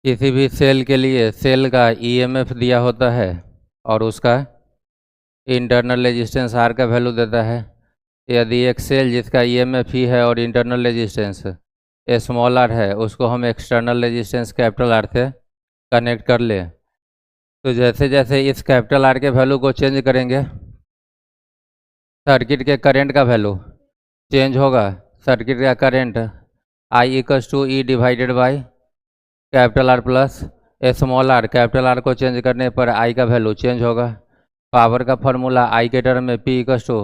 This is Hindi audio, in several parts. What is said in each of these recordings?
किसी भी सेल के लिए सेल का ईएमएफ दिया होता है और उसका इंटरनल रेजिस्टेंस आर का वैल्यू देता है। यदि एक सेल जिसका ईएमएफ ही है और इंटरनल रेजिस्टेंस स्मॉल आर है, उसको हम एक्सटर्नल रेजिस्टेंस कैपिटल आर से कनेक्ट कर ले, तो जैसे जैसे इस कैपिटल आर के वैल्यू को चेंज करेंगे, सर्किट के करंट का वैल्यू चेंज होगा। सर्किट का current I equals to E divided by capital R plus small R. Capital R को चेंज करने पर आई का वैल्यू चेंज होगा। पावर का फॉर्मूला आई के टर्म में P equals to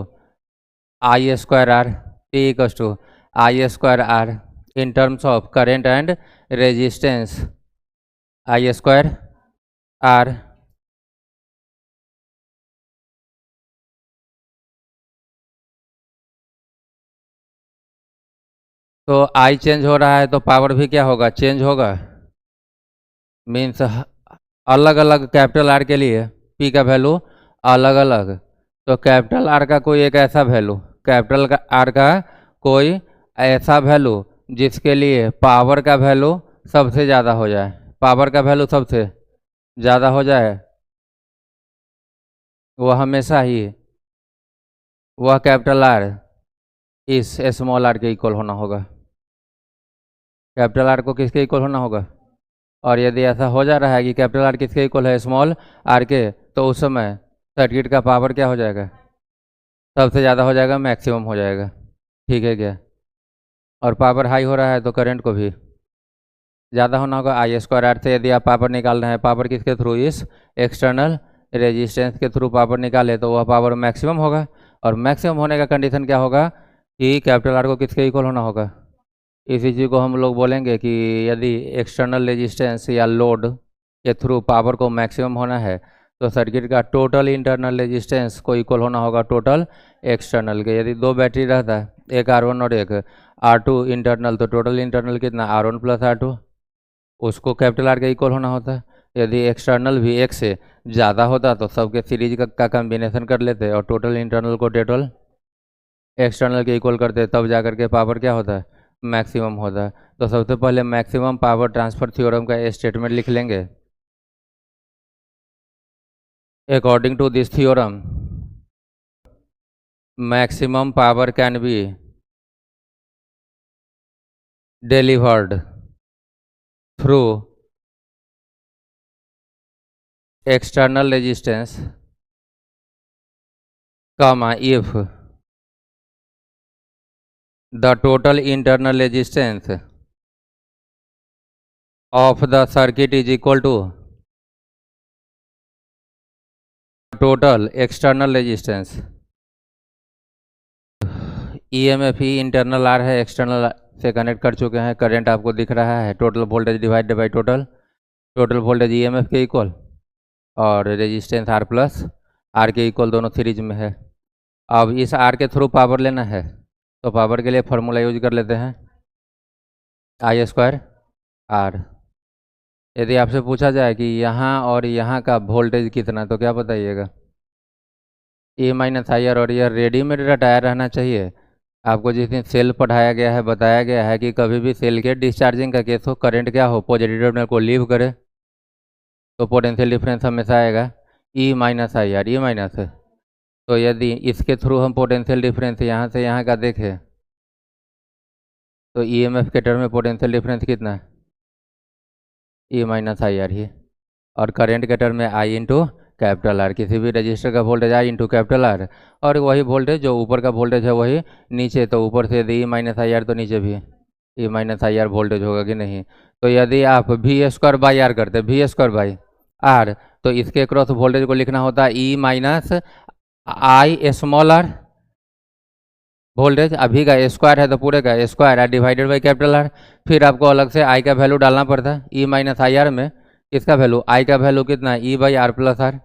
I square R, P equals to I square R in terms of current and resistance, I square R. तो आई चेंज हो रहा है तो पावर भी क्या होगा, चेंज होगा। मीन्स अलग अलग कैपिटल आर के लिए पी का वैल्यू अलग अलग। तो कैपिटल आर का कोई एक ऐसा वैल्यू, कैपिटल का आर का कोई ऐसा वैल्यू जिसके लिए पावर का वैल्यू सबसे ज़्यादा हो जाए, पावर का वैल्यू सबसे ज़्यादा हो जाए, वह हमेशा ही वह कैपिटल आर इस स्मॉल आर के इक्वल होना होगा। कैपिटल आर को किसके इक्वल होना होगा। और यदि ऐसा हो जा रहा है कि कैपिटल आर किसके इक्वल है, स्मॉल आर के, तो उस समय सर्किट का पावर क्या हो जाएगा, सबसे ज़्यादा हो जाएगा, मैक्सिमम हो जाएगा। ठीक है क्या। और पावर हाई हो रहा है तो करंट को भी ज़्यादा होना होगा आई स्क्वायर आर से। यदि आप पावर निकाल रहे हैं, पावर किसके थ्रू, इस एक्सटर्नल रेजिस्टेंस के थ्रू पावर निकाले, तो वह पावर मैक्सिमम होगा। और मैक्सिमम होने का कंडीशन क्या होगा कि कैपिटल आर को किसके इक्वल होना होगा। इसी चीज़ को हम लोग बोलेंगे कि यदि एक्सटर्नल रेजिस्टेंस या लोड के थ्रू पावर को मैक्सिमम होना है, तो सर्किट का टोटल इंटरनल रेजिस्टेंस को इक्वल होना होगा टोटल एक्सटर्नल के। यदि दो बैटरी रहता है, एक R1 और एक R2 इंटरनल, तो टोटल इंटरनल कितना, R1 प्लस R2, उसको कैपिटल आर के इक्वल होना होता है। यदि एक्सटर्नल भी एक से ज़्यादा होता तो सबके सीरीज का कम्बिनेशन कर लेते और टोटल इंटरनल को टोटल एक्सटर्नल के इक्वल करते, तब जा करके पावर क्या होता है, मैक्सिमम होता है। तो सबसे पहले मैक्सिमम पावर ट्रांसफर थ्योरम का स्टेटमेंट लिख लेंगे। According to this theorem, maximum power can be delivered through external resistance, comma, if the total internal resistance of the circuit is equal to total external resistance। EMF ही इंटरनल आर है, एक्सटर्नल से कनेक्ट कर चुके हैं, करंट आपको दिख रहा है, total voltage divided by total voltage EMF के इक्वल, और रेजिस्टेंस आर प्लस आर के इक्वल, दोनों सीरीज में है। अब इस आर के थ्रू पावर लेना है, तो पावर के लिए फॉर्मूला यूज कर लेते हैं, आई स्क्वायर आर। यदि आपसे पूछा जाए कि यहाँ और यहाँ का वोल्टेज कितना, तो क्या बताइएगा, E माइनस आई आर। और यह रेडीमेड रटाया रहना चाहिए। आपको जिस दिन सेल पढ़ाया गया है, बताया गया है कि कभी भी सेल के डिस्चार्जिंग का केस हो, करंट क्या हो, पॉजिटिव टर्मिनल को लीव करे, तो पोटेंशियल डिफरेंस हमेशा आएगा E minus I are, E minus है। तो यदि इसके थ्रू हम पोटेंशियल डिफरेंस यहाँ से यहाँ का देखें, तो EMF के टर्म में पोटेंशियल डिफरेंस कितना है, E माइनस आई आर ही। और करंट के टर्म में I इंटू कैपिटल आर। किसी भी रजिस्टर का voltage I into capital R, और वही वोल्टेज जो ऊपर का वोल्टेज है वही नीचे, तो ऊपर से यदि E माइनस आई आर तो नीचे भी E minus I R voltage होगा कि नहीं। तो यदि आप V स्क्वायर बाई आर करते, V स्क्वायर बाई आर, तो इसके क्रॉस वोल्टेज को लिखना होता है E minus I small R voltage. अभी का स्क्वायर है तो पूरे का स्क्वायर है डिवाइडेड बाई कैपिटल आर। फिर आपको अलग से आई का वैल्यू डालना पड़ता है, E माइनस आई आर में इसका वैल्यू, आई का वैल्यू कितना है, E by R plus R.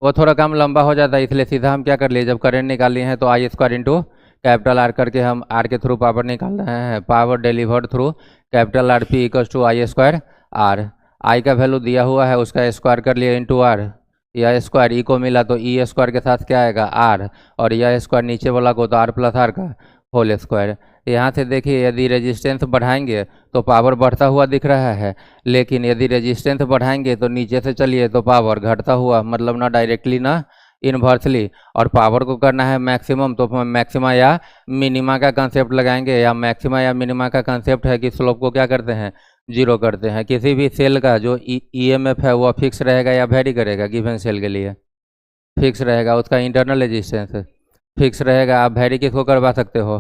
वो थोड़ा कम लंबा हो जाता है, इसलिए सीधा हम क्या कर लिए, जब करंट निकाल लिए हैं तो I square into capital R करके हम आर के थ्रू पावर निकाल रहे हैं। Power delivered through capital R P equals to I square R. I का वैल्यू दिया हुआ है, उसका स्क्वायर कर लिया इंटू आर, यह स्क्वायर ई को मिला तो ई स्क्वायर के साथ क्या आएगा, आर, और यह स्क्वायर नीचे वाला को तो आर प्लस आर का, होल स्क्वायर। यहाँ से देखिए यदि रेजिस्टेंस बढ़ाएंगे तो पावर बढ़ता हुआ दिख रहा है, लेकिन यदि रेजिस्टेंस बढ़ाएंगे तो नीचे से चलिए तो पावर घटता हुआ, मतलब ना डायरेक्टली ना इन्वर्सली। और पावर को करना है मैक्सिमम, तो मैक्सिमा या मिनिमा का कंसेप्ट लगाएंगे, या मैक्सिमा या मिनिमा का कंसेप्ट है कि स्लोप को क्या करते हैं, जीरो करते हैं। किसी भी सेल का जो ईएमएफ है वो फिक्स रहेगा या वेरी करेगा, गिवन सेल के लिए फिक्स रहेगा। उसका इंटरनल रेजिस्टेंस फिक्स रहेगा। आप वेरी किसको करवा सकते हो,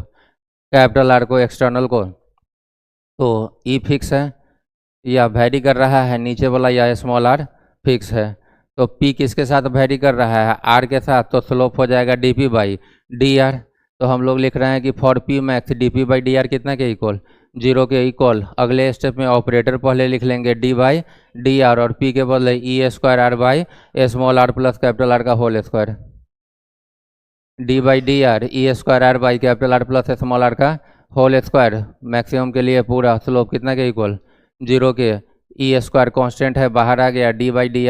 कैपिटल आर को, एक्सटर्नल को। तो ई फिक्स है या वेरी कर रहा है नीचे वाला, या स्मॉल आर फिक्स है। तो पी किसके साथ वेरी कर रहा है, आर के साथ, तो स्लोप हो जाएगा D P by D R. तो हम लोग लिख रहे हैं कि for P max D P by D R कितना के इक्वल, जीरो के इक्वल। अगले स्टेप में ऑपरेटर पहले लिख लेंगे डी बाई डी आर, और पी के बदले E square R by small R plus capital R का whole square. D by D R E square R by capital R plus small are का होल स्क्वायर। मैक्सिमम के लिए पूरा स्लोप कितना के इक्वल, जीरो के। ई स्क्वायर कॉन्स्टेंट है, बाहर आ गया, D by D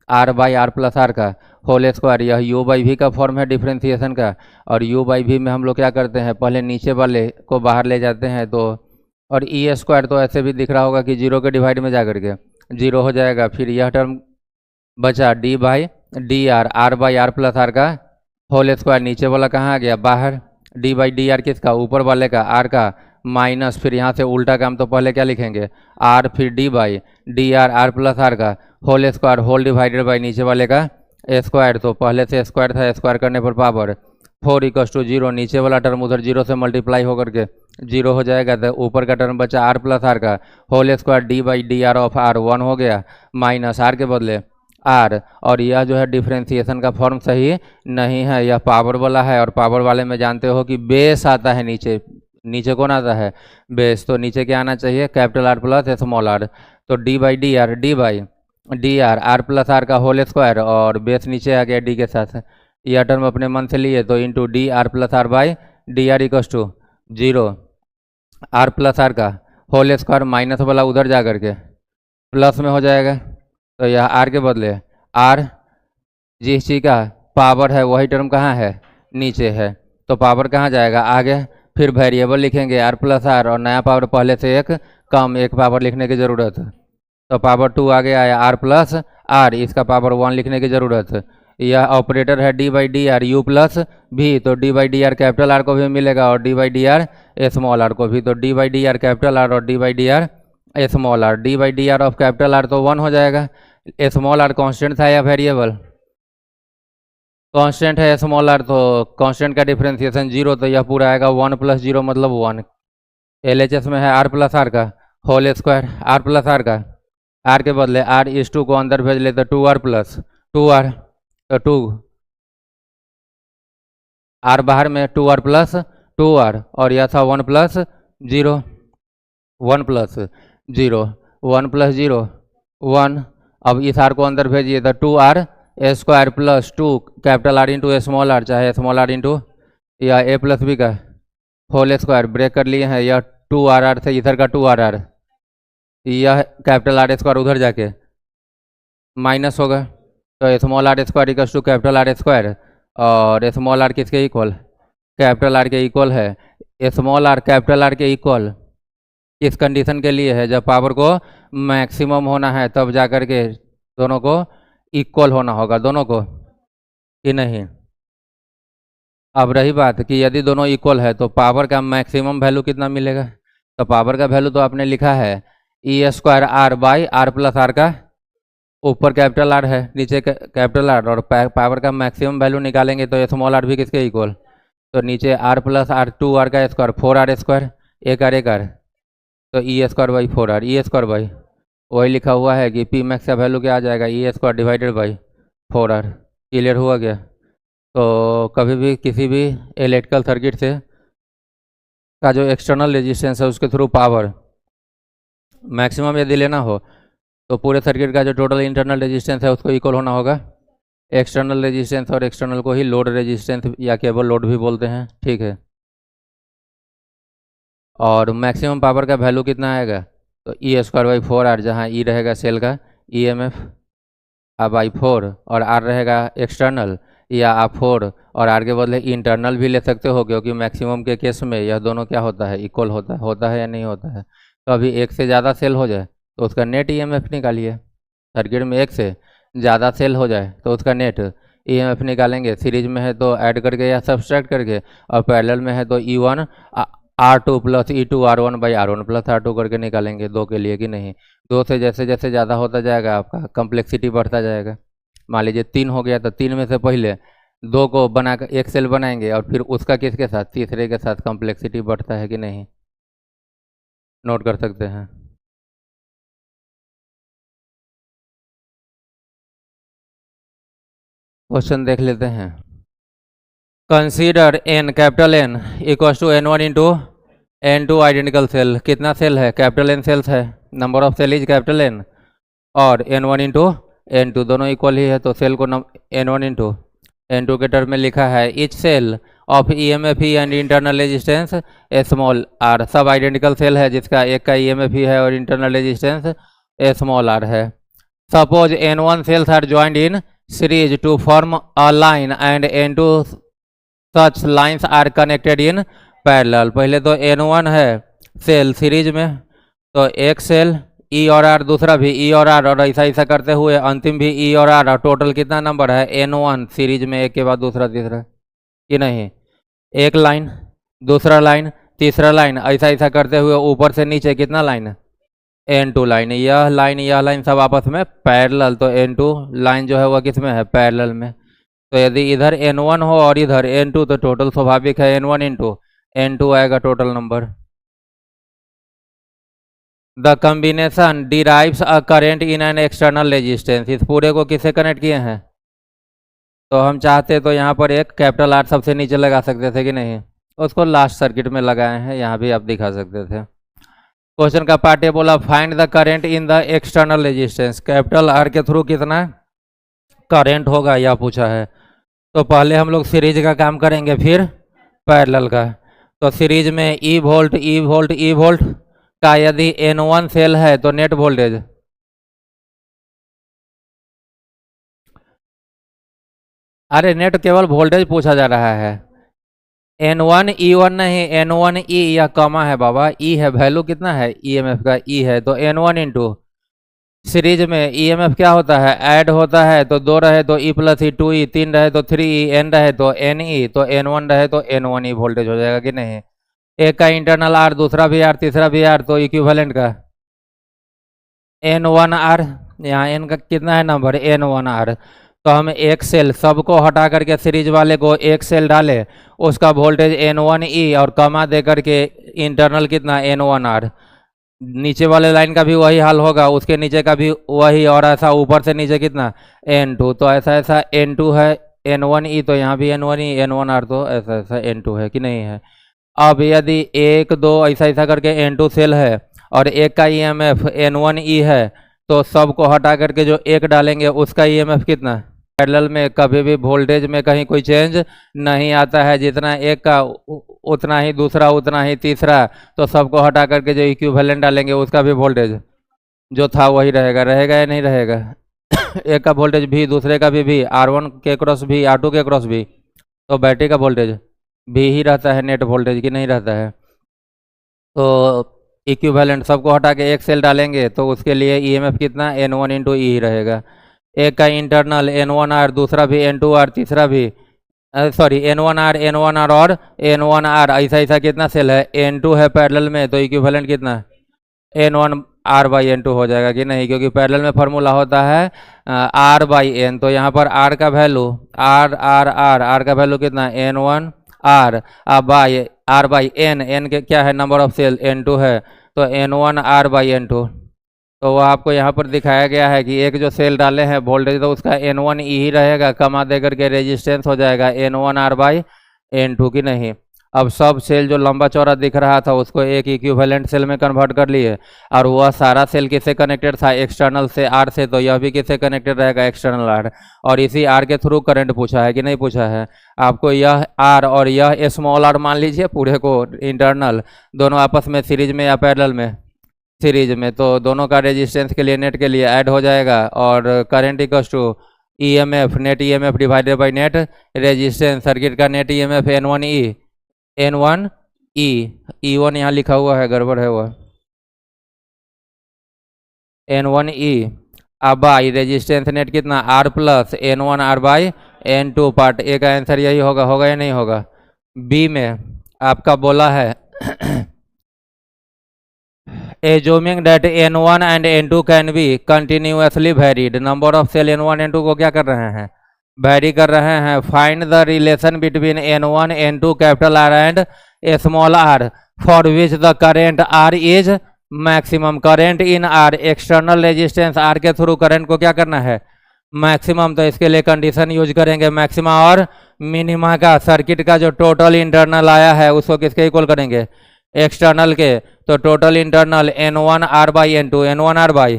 R by R plus R का होल स्क्वायर। यह यू बाई वी का फॉर्म है डिफ्रेंसिएशन का, और यू बाई वी में हम लोग क्या करते हैं, पहले नीचे वाले को बाहर ले जाते हैं। तो और ई स्क्वायर तो ऐसे भी दिख रहा होगा कि जीरो के डिवाइड में जा करके जीरो हो जाएगा। फिर यह टर्म बचा D by D R by R plus R का होल स्क्वायर। नीचे वाला कहाँ आ गया, बाहर। डी बाई डी आर किसका, ऊपर वाले का, आर का, माइनस, फिर यहाँ से उल्टा काम, तो पहले क्या लिखेंगे, आर, फिर D by D R plus R का whole square, whole divided by नीचे वाले का स्क्वायर। तो पहले से स्क्वायर था, स्क्वायर करने पर पावर 4 = 0। नीचे वाला टर्म उधर जीरो से मल्टीप्लाई होकर के जीरो हो जाएगा। तो ऊपर का टर्म बचा आर प्लस आर का whole square, D by D R of R 1 हो गया, माइनस आर के बदले आर। और यह जो है डिफ्रेंसिएशन का फॉर्म सही नहीं है, यह पावर वाला है, और पावर वाले में जानते हो कि बेस आता है नीचे। नीचे कौन आता है, बेस। तो नीचे क्या आना चाहिए, capital R plus small R. तो D by D R plus R का होल स्क्वायर, और बेस नीचे आ गया डी के साथ। यह टर्म अपने मन से लिए, तो into D R plus R by D R = 0। R plus R का होल स्क्वायर, माइनस वाला उधर जा करके प्लस में हो जाएगा। तो यह आर के बदले आर, जिस चीज़ का पावर है वही टर्म कहाँ है, नीचे है। तो पावर कहाँ जाएगा, आगे। फिर वेरिएबल लिखेंगे आर प्लस आर, और नया पावर पहले से एक कम, एक पावर लिखने की ज़रूरत। तो पावर 2 आ गया है, आर प्लस आर, इसका पावर 1 लिखने की ज़रूरत। यह ऑपरेटर है D by D R U plus भी, तो D by D R capital R को भी मिलेगा, और D by D R small R को भी। तो D by D R capital R और D by D R small R. D by D R of capital R तो 1 हो जाएगा। स्मॉल आर कांस्टेंट था या वेरिएबल, कांस्टेंट है स्मॉल आर, तो कांस्टेंट का डिफरेंशिएशन 0, तो यह पूरा आएगा 1 + 0 मतलब 1। एलएचएस में है आर प्लस आर का whole square, R plus R का, आर के बदले आर इस 2 को अंदर भेज लेते, 2r प्लस 2r, तो 2 आर बाहर में 2r प्लस 2r, और यह था 1 + 0, 1 + 0, 1 + 0 1। अब इस आर को अंदर भेजिए, तो 2r square plus 2 capital R into small R, चाहे स्मॉल आर इंटू या ए प्लस बी का होल स्क्वायर। ब्रेक कर लिए हैं, यह 2r से इधर का 2r, यह कैपिटल आर स्क्वायर उधर जाके माइनस होगा। तो small R square = capital R square, और स्मॉल आर किसके इक्वल, कैपिटल आर के इक्वल है। स्मॉल आर कैपिटल आर के इक्वल इस कंडीशन के लिए है जब पावर को मैक्सिमम होना है, तब जाकर के दोनों को इक्वल होना होगा, दोनों को, कि नहीं। अब रही बात कि यदि दोनों इक्वल है तो पावर का मैक्सिमम वैल्यू कितना मिलेगा। तो पावर का वैल्यू तो आपने लिखा है E square R by R plus R का, ऊपर कैपिटल आर है, नीचे कैपिटल आर, और पावर का मैक्सिमम वैल्यू निकालेंगे तो स्मॉल आर भी किसके इक्वल, तो नीचे आर प्लस आर 2r का स्क्वायर 4r स्क्वायर, एक आर, तो E square by 4r, E square by वही लिखा हुआ है कि पी मैक्स का वैल्यू क्या आ जाएगा, E square divided by 4r। Clear हुआ गया। तो कभी भी किसी भी इलेक्ट्रिकल सर्किट से का जो एक्सटर्नल रेजिस्टेंस है उसके थ्रू पावर मैक्सिमम यदि लेना हो तो पूरे सर्किट का जो टोटल इंटरनल रेजिस्टेंस है उसको इक्वल होना होगा एक्सटर्नल रेजिस्टेंस, और एक्सटर्नल को ही लोड रेजिस्टेंस या केबल लोड भी बोलते हैं, ठीक है। और मैक्सिमम पावर का वैल्यू कितना आएगा, तो ई स्क्वायर बाई 4r, जहाँ ई रहेगा सेल का ईएमएफ बाई 4 और आर रहेगा एक्सटर्नल। या आप 4 और आर के बदले इंटरनल भी ले सकते हो, क्योंकि मैक्सिमम के केस में यह दोनों क्या होता है, इक्वल होता है या नहीं होता है। तो अभी एक से ज़्यादा सेल हो जाए तो उसका नेट ईएमएफ निकालिए। सर्किट में एक से ज़्यादा सेल हो जाए तो उसका नेट ईएमएफ निकालेंगे। सीरीज में है तो ऐड करके या सब्सट्रैक्ट करके, और पैरेलल में है तो E1 R2 plus E2 R1 by R1 plus R2 करके निकालेंगे, दो के लिए कि नहीं। दो से जैसे जैसे ज़्यादा होता जाएगा आपका कम्प्लेक्सिटी बढ़ता जाएगा। मान लीजिए 3 हो गया तो 3 में से पहले 2 को बनाकर एक सेल बनाएंगे और फिर उसका किसके साथ, तीसरे के साथ कम्प्लेक्सिटी बढ़ता है कि नहीं, नोट कर सकते हैं। क्वेश्चन देख लेते हैं। Consider n capital N equal to N1 into N2 identical cell. कितना सेल है, कैपिटल N सेल्स है, number of cell is capital N, और N1 इंटू N2 दोनों इक्वल ही है, तो सेल को N1 इंटू N2 के टर्म में लिखा है। Each cell of EMF and internal resistance small r, सब आइडेंटिकल सेल है जिसका एक का EMF है और इंटरनल रेजिस्टेंस स्मॉल r है। Suppose N1 cells are joined in series to form a line and N2 such lines are connected in parallel. पहले तो N1 है सेल सीरीज में, तो एक सेल E और R, दूसरा भी E और R, और ऐसा ऐसा करते हुए अंतिम भी E और R, और टोटल कितना नंबर है N1 सीरीज में, एक के बाद दूसरा तीसरा कि नहीं। एक लाइन, दूसरा लाइन, तीसरा लाइन, ऐसा ऐसा करते हुए ऊपर से नीचे कितना लाइन, N2 लाइन। यह लाइन सब आपस में पैरेलल, तो N2 लाइन जो है वह किस में है, पैरेलल में। तो यदि इधर N1 हो और इधर N2 तो टोटल स्वाभाविक है N1 इंटू N2 आएगा total number. The combination derives a current in an external resistance. इस पूरे को किसे कनेक्ट किए हैं, तो हम चाहते तो यहाँ पर एक कैपिटल R सबसे नीचे लगा सकते थे कि नहीं, उसको लास्ट सर्किट में लगाए हैं, यहाँ भी आप दिखा सकते थे। क्वेश्चन का पार्ट ये बोला find the current in the external resistance. Capital R के थ्रू कितना करेंट होगा यह पूछा है। तो पहले हम लोग सीरीज का काम करेंगे, फिर पैरेलल का। तो सीरीज में E वोल्ट का यदि N1 सेल है तो नेट वोल्टेज, अरे नेट केवल वोल्टेज पूछा जा रहा है, N1 E1 नहीं, N1 E या कमा है बाबा, E है, वैल्यू कितना है EMF का E है, तो N1 इंटू सीरीज में EMF क्या होता है, ऐड होता है, तो 2 रहे तो E प्लस E 2E, 3 रहे तो 3E, N रहे तो NE, तो N1 रहे तो N1E वोल्टेज हो जाएगा कि नहीं। एक का इंटरनल R, दूसरा भी R, तीसरा भी R, तो इक्विवेलेंट का N1R, यहाँ N का कितना है नंबर N1R। तो हम एक सेल सबको हटा करके सीरीज वाले को एक सेल डाले, उसका वोल्टेज N1E और कमा दे करके इंटरनल कितना N1R। नीचे वाले लाइन का भी वही हाल होगा, उसके नीचे का भी वही, और ऐसा ऊपर से नीचे कितना N2, तो ऐसा ऐसा N2 है N1E, तो यहाँ भी N1E N1R, तो ऐसा ऐसा N2 है कि नहीं है। अब यदि 1 2 ऐसा ऐसा करके N2 सेल है और एक का EMF N1E है, तो सबको हटा करके जो एक डालेंगे उसका EMF कितना, पैरेलल में कभी भी वोल्टेज में कहीं कोई चेंज नहीं आता है, जितना एक का उतना ही दूसरा, उतना ही तीसरा, तो सबको हटा करके जो इक्विवेलेंट डालेंगे उसका भी वोल्टेज जो था वही रहेगा या नहीं रहेगा। एक का वोल्टेज भी, दूसरे का भी R1 के क्रॉस भी, R2 के क्रॉस भी, तो बैटरी का वोल्टेज भी ही रहता है, नेट वोल्टेज की नहीं रहता है। तो इक्विवेलेंट सबको हटा के एक सेल डालेंगे तो उसके लिए EMF कितना N1 इंटू E ही रहेगा। एक का इंटरनल N1R, दूसरा भी N2R, तीसरा भी सॉरी N1R और N1R, ऐसा ऐसा कितना सेल है, N2 है पैरेलल में, तो इक्विवेलेंट कितना N1R बाई N2 हो जाएगा कि नहीं, क्योंकि पैरेलल में फार्मूला होता है R बाई N। तो यहाँ पर R का वैल्यू R का वैल्यू कितना N1R by R by N के क्या है नंबर ऑफ सेल N2 है, तो N1R बाई N2। तो वह आपको यहाँ पर दिखाया गया है कि एक जो सेल डाले हैं वोल्टेज तो उसका N1E ही रहेगा, कमा दे करके रेजिस्टेंस हो जाएगा N1R बाई N2 की नहीं। अब सब सेल जो लंबा चौड़ा दिख रहा था उसको एक इक्विवेलेंट सेल में कन्वर्ट कर लिए, और वह सारा सेल किससे कनेक्टेड था, एक्सटर्नल से R से, तो यह भी किससे कनेक्टेड रहेगा, एक्सटर्नल R। और इसी R के थ्रू करंट पूछा है कि नहीं पूछा है आपको, यह R और यह स्मॉल r मान लीजिए, पूरे को इंटरनल, दोनों आपस में सीरीज में या पैरेलल में, सीरीज में, तो दोनों का रेजिस्टेंस के लिए नेट के लिए ऐड हो जाएगा, और current equals to EMF net EMF divided by net resistance circuit का नेट ईएमएफ N1E E1 यहाँ लिखा हुआ है, गड़बड़ है वह N1E अब बाई रेजिस्टेंस नेट कितना R plus N1R by N2 part A का आंसर यही होगा या नहीं होगा। बी में आपका बोला है assuming that N1 and N2 can be continuously varied, number of cell N1 N2 को क्या कर रहे हैं, वेरी कर रहे हैं। Find the relation between N1 N2 capital R and small r for which the current R is maximum. Current in R external resistance R के थ्रू करंट को क्या करना है, मैक्सिमम। तो इसके लिए कंडीशन यूज करेंगे मैक्सिमा और मिनिमा का। सर्किट का जो टोटल इंटरनल आया है उसको किसके इक्वल करेंगे, एक्सटर्नल के। तो total internal N1R by N2, N1R by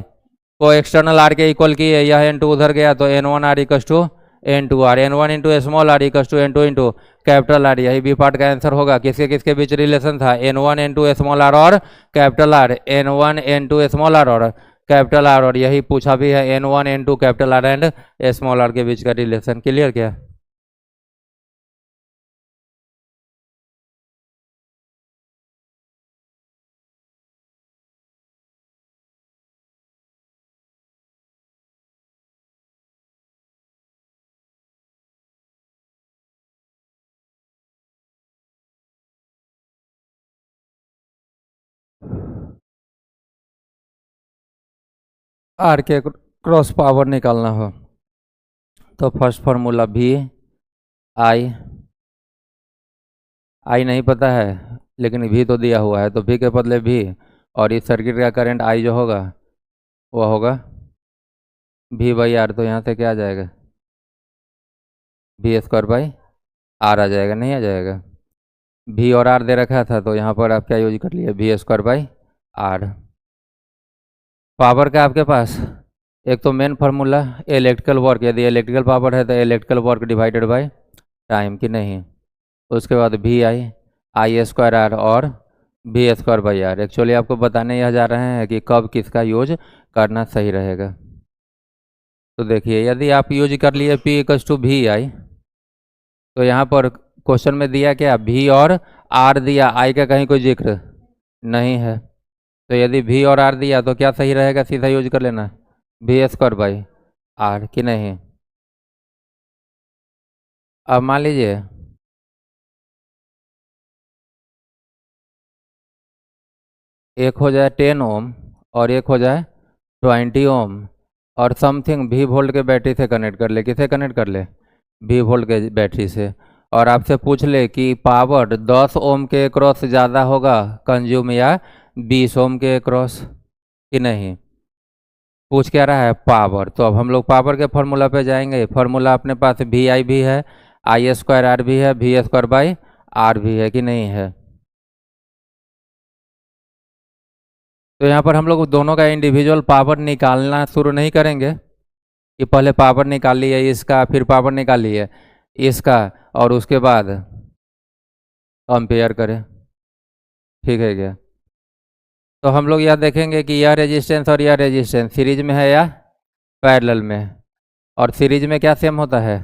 को एक्सटर्नल R के इक्वल किए, यह N2 उधर गया तो N1R equals to N2R, N1 into small r equals to N2 into capital R। यही बी पार्ट का आंसर होगा। किसके किसके बीच रिलेशन था, N1 N2 स्मॉल r और capital R, N1 N2 small r और कैपिटल R। और यही पूछा भी है N1 N2 capital R and small r के बीच का रिलेशन। क्लियर क्या। आर के क्रॉस पावर निकालना हो तो फर्स्ट फार्मूला भी आई नहीं पता है लेकिन भी तो दिया हुआ है, तो भी के बदले भी, और इस सर्किट का करंट आई जो होगा वह होगा भी बाई आर। तो यहाँ से क्या आ जाएगा, भी स्क्वायर बाई आर आ जाएगा, नहीं आ जाएगा। भी और आर दे रखा था तो यहाँ पर आप क्या यूज कर लिए, भी स्क्वायर बाई आर। पावर का आपके पास एक तो मेन फार्मूला इलेक्ट्रिकल वर्क, यदि इलेक्ट्रिकल पावर है तो electrical work divided by time की नहीं। उसके बाद भी आई स्क्वायर आर और भी स्क्वायर बाई आर। एक्चुअली आपको बताने यह जा रहे हैं कि कब किसका यूज करना सही रहेगा। तो देखिए यदि आप यूज कर लिए पी इक्वस टू भी आई, तो यहाँ पर क्वेश्चन में दिया क्या, भी और आर दिया, आई का कहीं कोई जिक्र नहीं है। तो यदि भी और आर दिया तो क्या सही रहेगा, सीधा यूज कर लेना भी स्क्वायर बाई आर कि नहीं। अब मान लीजिए एक हो जाए 10 ओम और एक हो जाए 20 ओम और समथिंग भी वोल्ट के बैटरी से कनेक्ट कर ले। किसे कनेक्ट कर ले, भी वोल्ट के बैटरी से। और आपसे पूछ ले कि पावर 10 ओम के क्रॉस ज़्यादा होगा कंज्यूम या 20 ओम के क्रॉस कि नहीं। पूछ क्या रहा है, पावर। तो अब हम लोग पावर के फॉर्मूला पे जाएंगे। फॉर्मूला अपने पास भी आई भी है, आई स्क्वायर आर भी है, भी स्क्वायर बाई आर भी है कि नहीं है। तो यहाँ पर हम लोग दोनों का इंडिविजुअल पावर निकालना शुरू नहीं करेंगे कि पहले पावर निकाल लिए इसका फिर पावर निकाल लिए इसका और उसके बाद कंपेयर करें, ठीक है क्या। तो हम लोग यह देखेंगे कि यह रेजिस्टेंस और यह रेजिस्टेंस सीरीज में है या पैरेलल में। और सीरीज में क्या सेम होता है,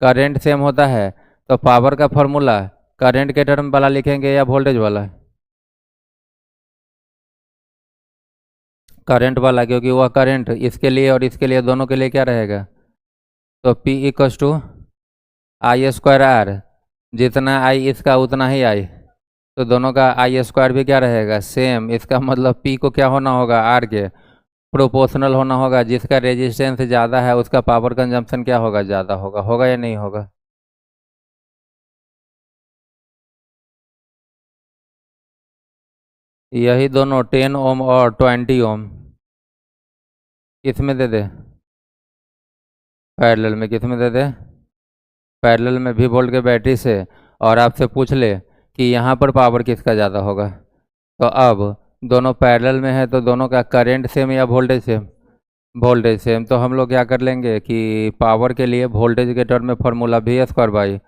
करंट सेम होता है। तो पावर का फॉर्मूला करंट के टर्म वाला लिखेंगे या वोल्टेज वाला, करंट वाला, क्योंकि वह करंट इसके लिए और इसके लिए दोनों के लिए क्या रहेगा। तो P equals to I square R, जितना आई इसका उतना ही आई, तो दोनों का आई स्क्वायर भी क्या रहेगा, सेम। इसका मतलब P को क्या होना होगा, R के प्रोपोर्शनल होना होगा। जिसका रेजिस्टेंस ज़्यादा है उसका पावर कंजम्पशन क्या होगा, ज़्यादा होगा या नहीं होगा। यही दोनों 10 ओम और 20 ओम किस में दे दे, पैरेलल में। किस में दे दे, पैरेलल में भी वोल्ट के बैटरी से। और आपसे पूछ ले कि यहाँ पर पावर किसका ज़्यादा होगा। तो अब दोनों पैरेलल में है तो दोनों का करंट सेम या वोल्टेज सेम, वोल्टेज सेम। तो हम लोग क्या कर लेंगे कि पावर के लिए वोल्टेज के टर्म में फॉर्मूला भी स्क्वायर बाई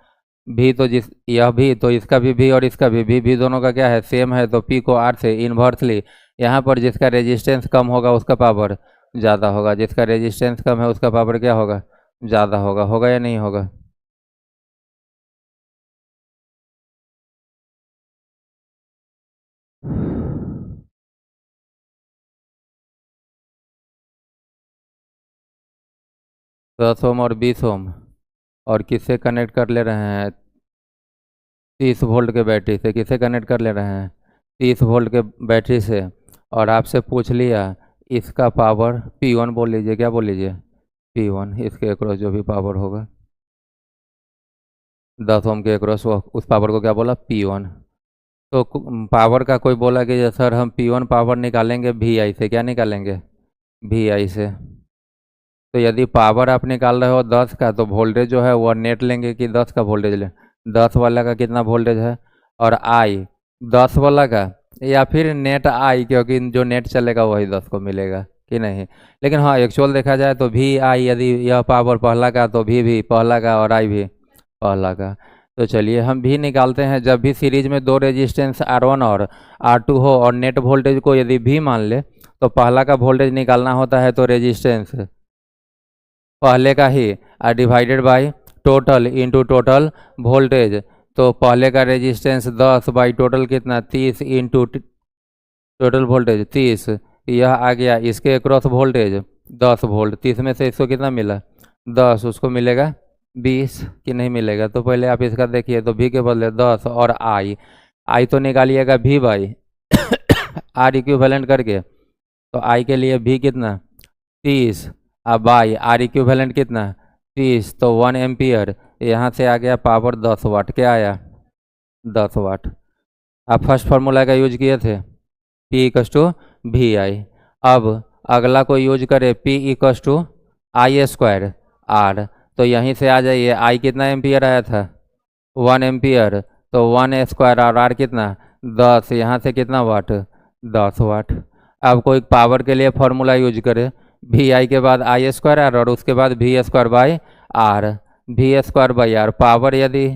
भी, तो जिस यह भी तो इसका भी और इसका भी दोनों का क्या है, सेम है। तो P को R से इन्वर्सली यहाँ पर जिसका रेजिस्टेंस कम होगा उसका पावर ज़्यादा होगा, जिसका रेजिस्टेंस कम है उसका पावर क्या होगा, ज़्यादा होगा। होगा या नहीं होगा? तो 10 ओम और 20 ओम, और किससे कनेक्ट कर ले रहे हैं? 30 वोल्ट के बैटरी से। किससे कनेक्ट कर ले रहे हैं? 30 वोल्ट के बैटरी से। और आपसे पूछ लिया इसका पावर P1 बोल लीजिए, क्या बोल लीजिए, P1। इसके अक्रॉस जो भी पावर होगा 10 ओम के अक्रॉस, वो उस पावर को क्या बोला, P1। तो पावर का कोई बोला कि सर हम P1 पावर निकालेंगे VI से, क्या निकालेंगे, VI से। तो यदि पावर आप निकाल रहे हो 10 का, तो वोल्टेज जो है वो नेट लेंगे कि 10 का वोल्टेज लें। 10 वाला का कितना वोल्टेज है, और आई 10 वाला का, या फिर नेट आई, क्योंकि जो नेट चलेगा वही 10 को मिलेगा कि नहीं। लेकिन हाँ, एक्चुअल देखा जाए तो VI, यदि यह पावर पहला का तो भी पहला का, और आई भी पहला का। तो चलिए हम भी निकालते हैं। जब भी सीरीज में दो रेजिस्टेंस R1 और R2 हो और नेट वोल्टेज को यदि भी मान ले, तो पहला का वोल्टेज निकालना होता है तो रेजिस्टेंस पहले का ही divided by total into total voltage. तो पहले का रेजिस्टेंस 10 बाई टोटल कितना, 30 इंटू टोटल वोल्टेज 30। यह आ गया इसके अक्रॉस वोल्टेज 10 वोल्ट। 30 में से इसको कितना मिला, 10, उसको मिलेगा 20 कि नहीं मिलेगा। तो पहले आप इसका देखिए, तो V के बदले 10, और आई तो निकालिएगा V बाई R इक्विवेलेंट करके। तो I के लिए V कितना, 30, अब बाई R इक्विवेलेंट कितना, 30, तो 1 एम्पियर। यहाँ से आ गया पावर 10 वाट। क्या आया, 10 वाट। आप फर्स्ट फार्मूला का यूज किए थे, P इक्वस टू VI। अब अगला को यूज करें, P equals to I² R। तो यहीं से आ जाइए, I कितना एम्पियर आया था, 1 एम्पियर। तो 1² और R कितना, 10। यहाँ से कितना वाट, 10 वाट। अब कोई पावर के लिए फार्मूला यूज करे, VI के बाद I² R, और उसके बाद V² by R। V² by R। Power यदि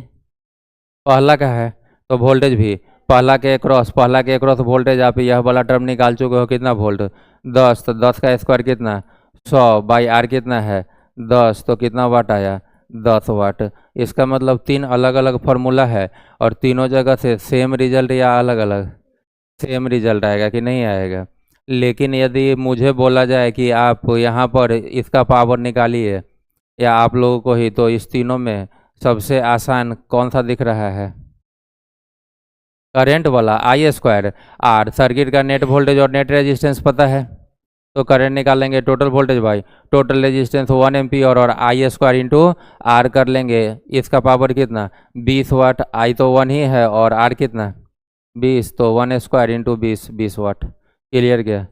पहला का है तो वोल्टेज भी पहला के क्रॉस वोल्टेज आप यह वाला टर्म निकाल चुके हो, कितना वोल्ट, 10। तो 10 का स्क्वायर कितना, 100 बाई R कितना है, 10। तो कितना वाट आया, 10 वाट। इसका मतलब 3 अलग अलग फार्मूला है, और तीनों जगह से सेम रिजल्ट या अलग अलग, सेम रिजल्ट आएगा कि नहीं आएगा। लेकिन यदि मुझे बोला जाए कि आप यहाँ पर इसका पावर निकालिए, या आप लोगों को ही, तो इस तीनों में सबसे आसान कौन सा दिख रहा है, करंट वाला I² R। सर्किट का नेट वोल्टेज और नेट रेजिस्टेंस पता है, तो करंट निकालेंगे total voltage by total resistance 1 ampere, और I² इंटू R कर लेंगे। इसका पावर कितना, 20 वाट। I तो 1 ही है, और R कितना, 20। तो 1² इंटू 20 वाट। क्लियर क्या?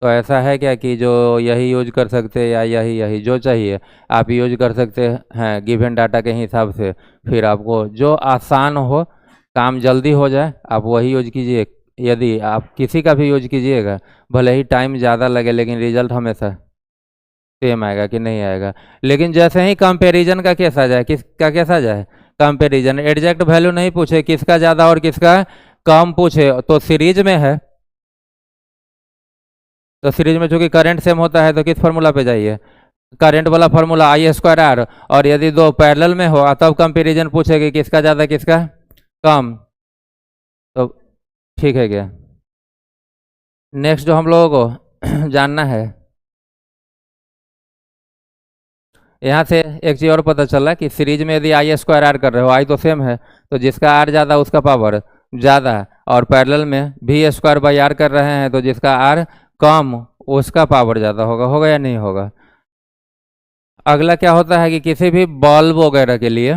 तो ऐसा है क्या कि जो यही यूज कर सकते हैं, या यही जो चाहिए आप यूज कर सकते हैं गिवन डाटा के हिसाब से। फिर आपको जो आसान हो, काम जल्दी हो जाए, आप वही यूज कीजिए। यदि आप किसी का भी यूज कीजिएगा, भले ही टाइम ज़्यादा लगे, लेकिन रिजल्ट हमेशा सेम आएगा कि नहीं आएगा। लेकिन जैसे ही कंपैरिजन का केस आ जाए, किसका केस आ जाए, कंपैरिजन, एग्जैक्ट वैल्यू नहीं पूछे, किसका ज़्यादा और किसका कम पूछे, तो सीरीज में है, तो सीरीज में चूंकि करंट सेम होता है, तो किस फार्मूला पे जाइए, करंट वाला फार्मूला I² R। और यदि दो पैरेलल में हो तब कंपैरिजन पूछेगी किसका ज़्यादा किसका कम। तो ठीक है क्या? नेक्स्ट जो हम लोगों को जानना है, यहाँ से एक चीज़ और पता चला कि सीरीज में यदि I² R कर रहे हो, I तो सेम है, तो जिसका R ज़्यादा उसका पावर ज़्यादा, और पैरेलल में V² बाई R कर रहे हैं, तो जिसका R कम उसका पावर ज़्यादा होगा। होगा या नहीं होगा? अगला क्या होता है कि किसी भी बल्ब वगैरह के लिए,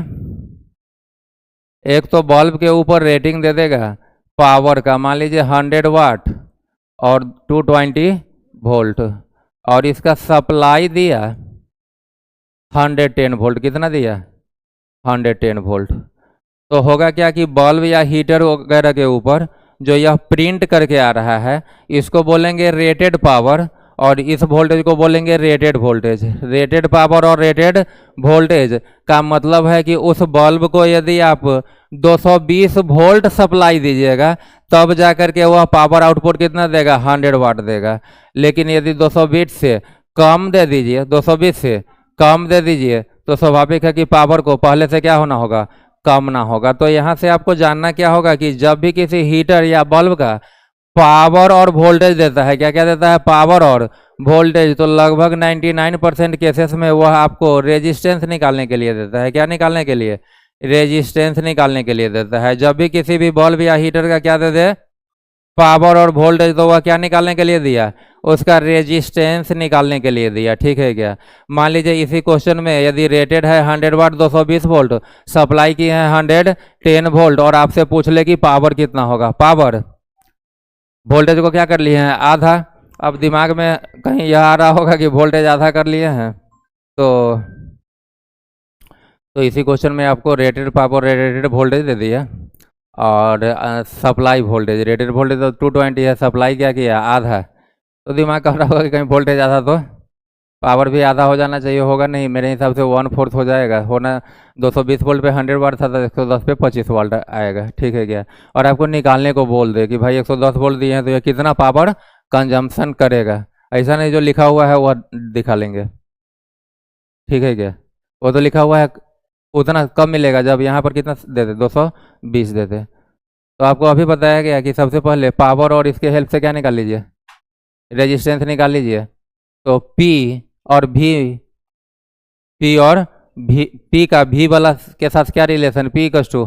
एक तो बल्ब के ऊपर रेटिंग दे देगा पावर का, मान लीजिए 100 वाट और 220 वोल्ट, और इसका सप्लाई दिया 110 वोल्ट। कितना दिया, 110 वोल्ट। तो होगा क्या कि बल्ब या हीटर वगैरह के ऊपर जो यह प्रिंट करके आ रहा है, इसको बोलेंगे रेटेड पावर, और इस वोल्टेज को बोलेंगे रेटेड वोल्टेज। रेटेड पावर और रेटेड वोल्टेज का मतलब है कि उस बल्ब को यदि आप 220 वोल्ट सप्लाई दीजिएगा, तब जाकर के वह पावर आउटपुट कितना देगा, 100 वाट देगा। लेकिन यदि 220 से कम दे दीजिए, 220 से कम दे दीजिए, तो स्वाभाविक है कि पावर को पहले से क्या होना होगा, कम ना होगा। तो यहाँ से आपको जानना क्या होगा कि जब भी किसी हीटर या बल्ब का पावर और वोल्टेज देता है, क्या क्या देता है, पावर और वोल्टेज, तो लगभग 99% केसेस में वह आपको रेजिस्टेंस निकालने के लिए देता है। क्या निकालने के लिए, रेजिस्टेंस निकालने के लिए देता है। जब भी किसी भी बल्ब या हीटर का क्या दे दे, पावर और वोल्टेज, तो वह क्या निकालने के लिए दिया, उसका रेजिस्टेंस निकालने के लिए दिया। ठीक है क्या। मान लीजिए इसी क्वेश्चन में यदि रेटेड है 100 वाट 220 वोल्ट, सप्लाई की है 110 वोल्ट, और आपसे पूछ ले कि पावर कितना होगा, पावर वोल्टेज को क्या कर लिए हैं, आधा। अब दिमाग में कहीं यह आ रहा होगा कि वोल्टेज आधा कर लिए हैं, तो इसी क्वेश्चन में आपको रेटेड पावर रेटेड वोल्टेज दे दिया, और सप्लाई वोल्टेज, रेटेड वोल्टेज तो 220 है, सप्लाई क्या किया, आधा। तो दिमाग कर रहा होगा कि कहीं वोल्टेज आधा तो पावर भी आधा हो जाना चाहिए, होगा नहीं, मेरे हिसाब से 1/4 हो जाएगा, होना 220 वोल्ट पे 100 वाट था, तो 110 पे 25 वाट आएगा। ठीक है क्या। और आपको निकालने को बोल दे कि भाई 110 वोल्ट दिए हैं तो ये कितना पावर कंजम्पशन करेगा, ऐसा नहीं जो लिखा हुआ है वह दिखा लेंगे। ठीक है क्या। वो तो लिखा हुआ है उतना कम मिलेगा, जब यहाँ पर कितना देते, 220 देते। तो आपको अभी बताया गया कि सबसे पहले पावर और इसके हेल्प से क्या निकाल लीजिए, रेजिस्टेंस निकाल लीजिए। तो P और V, P का V वाला के साथ क्या relation, P equal to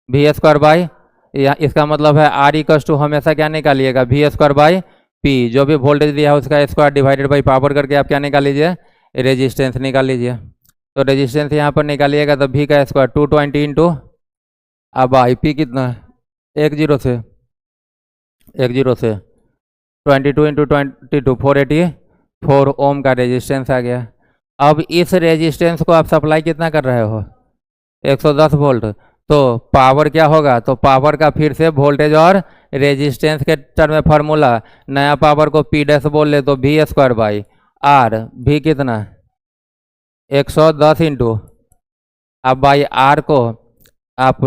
V² by, या इसका मतलब है R इक्वल टू हमेशा क्या निकालिएगा, V² बाई P, जो भी वोल्टेज दिया है उसका स्क्वायर डिवाइडेड बाई पावर करके आप क्या निकाल लीजिए, रेजिस्टेंस निकाल लीजिए। तो रेजिस्टेंस यहाँ पर निकालिएगा तो V का स्क्वायर 220 इंटू, अब IP कितना है, 10 से 22 इंटू 22 484 ओम का रेजिस्टेंस आ गया। अब इस रेजिस्टेंस को आप सप्लाई कितना कर रहे हो, 110 वोल्ट, तो पावर क्या होगा, तो पावर का फिर से वोल्टेज और रेजिस्टेंस के टर्म में फार्मूला, नया पावर को P डैश बोल ले तो V² बाई R, V कितना 110 इंटू, अब बाई R को आप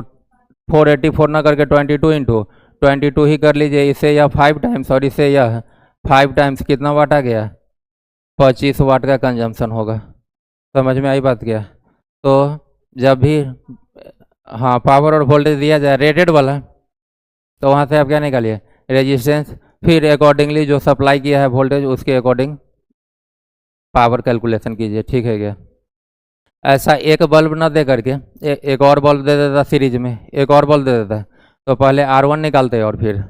484 ना करके 22 इंटू 22 ही कर लीजिए, इससे यह 5 टाइम्स और इससे यह 5 टाइम्स, कितना वाट आ गया, 25 वाट का कंजम्पशन होगा। समझ में आई बात क्या। तो जब भी हाँ पावर और वोल्टेज दिया जाए रेटेड वाला, तो वहाँ से आप क्या निकालिए, रेजिस्टेंस, फिर अकॉर्डिंगली जो सप्लाई किया है वोल्टेज उसके अकॉर्डिंग पावर कैलकुलेशन कीजिए। ठीक है क्या। ऐसा एक बल्ब ना दे करके एक और बल्ब दे देता सीरीज में, एक और बल्ब दे देता, तो पहले R1 निकालते और फिर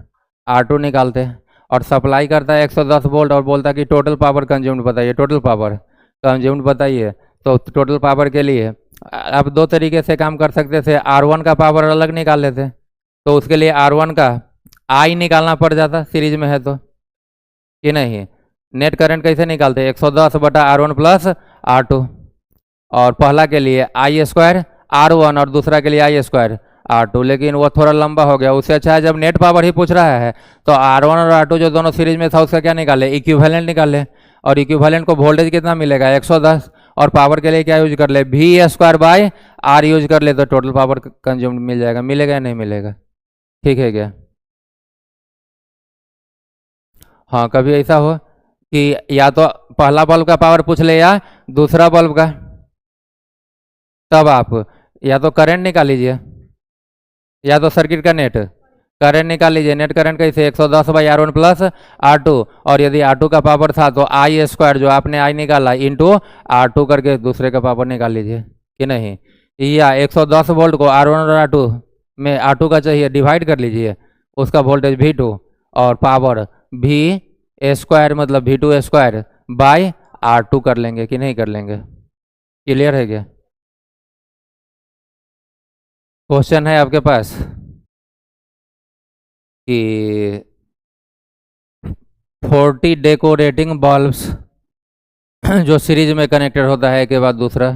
R2 निकालते, और सप्लाई करता है 110 वोल्ट और बोलता है कि टोटल पावर कंज्यूम्ड बताइए, टोटल पावर कंज्यूम्ड बताइए। तो टोटल पावर के लिए आप दो तरीके से काम कर सकते थे, R1 का पावर अलग निकाल लेते, तो उसके लिए R1 का I निकालना पड़ जाता, सीरीज में है तो, कि नहीं। नेट करंट कैसे निकालते, 110/R1 प्लस R2, और पहला के लिए I² R1 और दूसरा के लिए I² R2, लेकिन वो थोड़ा लंबा हो गया, उससे अच्छा है जब नेट पावर ही पूछ रहा है तो R1 और R2 जो दोनों सीरीज में था उसका क्या निकाले, इक्विवेलेंट निकाले, और इक्विवेलेंट को वोल्टेज कितना मिलेगा 110, और पावर के लिए क्या यूज कर ले, V² बाई R यूज कर ले, तो टोटल पावर कंज्यूम्ड मिल जाएगा, मिलेगा या नहीं मिलेगा। ठीक है क्या। हाँ कभी ऐसा हो कि या तो पहला बल्ब का पावर पूछ ले या दूसरा बल्ब का, तब आप या तो करंट निकाल लीजिए या तो सर्किट का नेट करंट निकाल लीजिए। नेट करंट कैसे, 110/R1 प्लस R2, और यदि R2 का पावर था तो I² जो आपने I निकाला इंटू R2 करके दूसरे का पावर निकाल लीजिए, कि नहीं। या 110 वोल्ट को R1 और R2 में R2 का चाहिए, डिवाइड कर लीजिए, उसका वोल्टेज V2 और पावर V² मतलब V2² बाई R2 कर लेंगे, कि नहीं कर लेंगे। क्लियर है क्या। क्वेश्चन है आपके पास कि 40 डेकोरेटिंग बल्ब्स जो सीरीज में कनेक्टेड होता है एक के बाद दूसरा,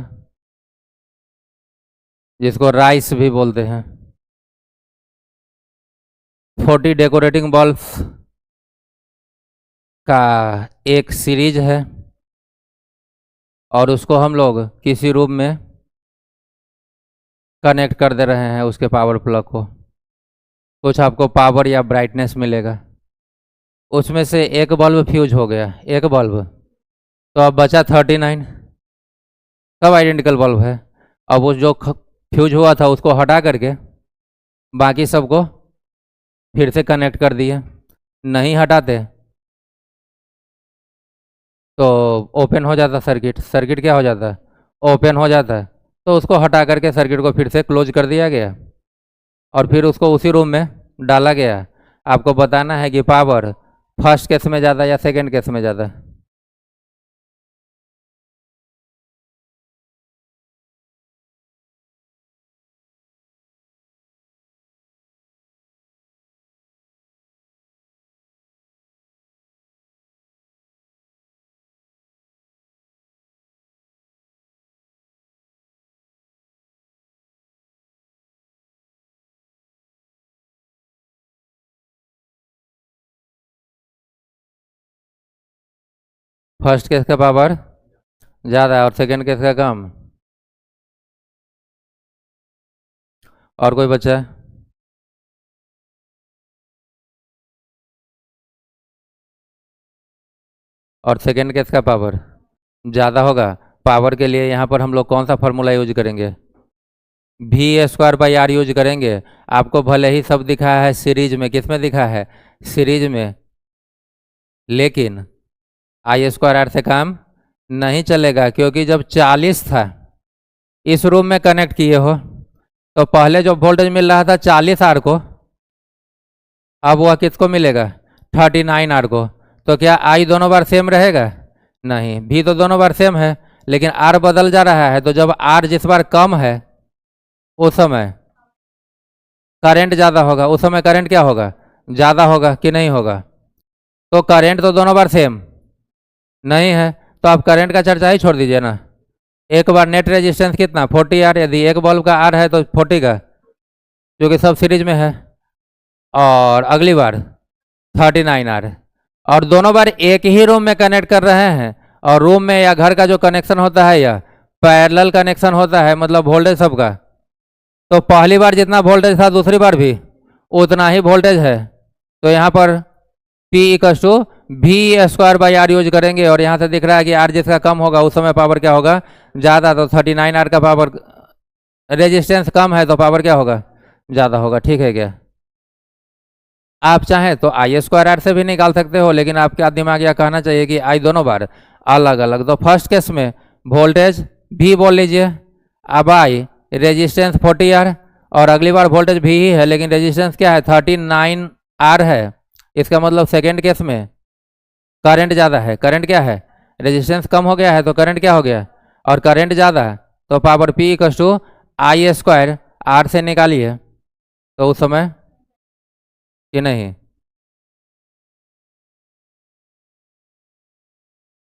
जिसको राइस भी बोलते हैं, 40 डेकोरेटिंग बल्ब्स का एक सीरीज है, और उसको हम लोग किसी रूम में कनेक्ट कर दे रहे हैं उसके पावर प्लग को, कुछ आपको पावर या ब्राइटनेस मिलेगा। उसमें से एक बल्ब फ्यूज हो गया, एक बल्ब तो अब बचा 39। सब आइडेंटिकल बल्ब है। अब उस जो फ्यूज हुआ था उसको हटा करके बाकी सबको फिर से कनेक्ट कर दिए। नहीं हटाते तो ओपन हो जाता सर्किट। सर्किट क्या हो जाता है? ओपन हो जाता है। तो उसको हटा करके सर्किट को फिर से क्लोज कर दिया गया और फिर उसको उसी रूम में डाला गया। आपको बताना है कि पावर फर्स्ट केस में ज़्यादा या सेकंड केस में ज़्यादा। फर्स्ट केस का पावर ज़्यादा है और सेकंड केस का कम। और कोई बच्चा है? और सेकंड केस का पावर ज़्यादा होगा। पावर के लिए यहाँ पर हम लोग कौन सा फार्मूला यूज करेंगे? V² यूज करेंगे। आपको भले ही सब दिखा है सीरीज में, किस में दिखा है? सीरीज में, लेकिन I² से काम नहीं चलेगा क्योंकि जब 40 था इस रूम में कनेक्ट किए हो तो पहले जो वोल्टेज मिल रहा था 40R को, अब वह किसको मिलेगा? 39R को। तो क्या I दोनों बार सेम रहेगा? नहीं। V तो दोनों बार सेम है लेकिन R बदल जा रहा है। तो जब R जिस बार कम है उस समय करंट ज़्यादा होगा। उस समय करंट क्या होगा? ज़्यादा होगा कि नहीं होगा? तो करंट तो दोनों बार सेम नहीं है तो आप करंट का चर्चा ही छोड़ दीजिए ना। एक बार नेट रेजिस्टेंस कितना? 40R। यदि एक बल्ब का R है तो 40 का, क्योंकि सब सीरीज में है। और अगली बार 39R। और दोनों बार एक ही रूम में कनेक्ट कर रहे हैं और रूम में या घर का जो कनेक्शन होता है या पैरेलल कनेक्शन होता है, मतलब वोल्टेज सबका। तो पहली बार जितना वोल्टेज था दूसरी बार भी उतना ही वोल्टेज है। तो यहाँ पर P = V² यूज करेंगे और यहाँ से दिख रहा है कि R जिसका कम होगा उस समय पावर क्या होगा? ज़्यादा। तो 39R का पावर, रेजिस्टेंस कम है तो पावर क्या होगा? ज़्यादा होगा। ठीक है क्या? आप चाहें तो I² से भी निकाल सकते हो, लेकिन आपका दिमाग यह कहना चाहिए कि I दोनों बार अलग अलग। तो फर्स्ट केस में वोल्टेज V बोल लीजिए। अब I रेजिस्टेंस 40R और अगली बार वोल्टेज V ही है लेकिन रेजिस्टेंस क्या है? 39R है। इसका मतलब सेकेंड केस में करंट ज़्यादा है। करंट क्या है? रेजिस्टेंस कम हो गया है तो करंट क्या हो गया? और करंट ज़्यादा है तो पावर P = I² R से निकालिए तो उस समय कि नहीं,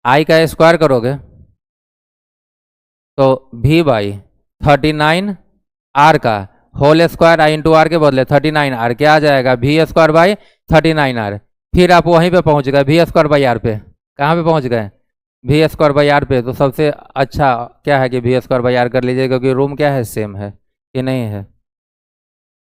I का स्क्वायर करोगे तो V/39R का होल स्क्वायर I × R के बदले 39R क्या आ जाएगा? V²/39R। फिर आप वहीं पे पहुंच गए V²/R पे। कहाँ पे पहुंच गए? V²/R पे। तो सबसे अच्छा क्या है कि V² R कर लीजिए क्योंकि रूम क्या है? सेम है कि नहीं है?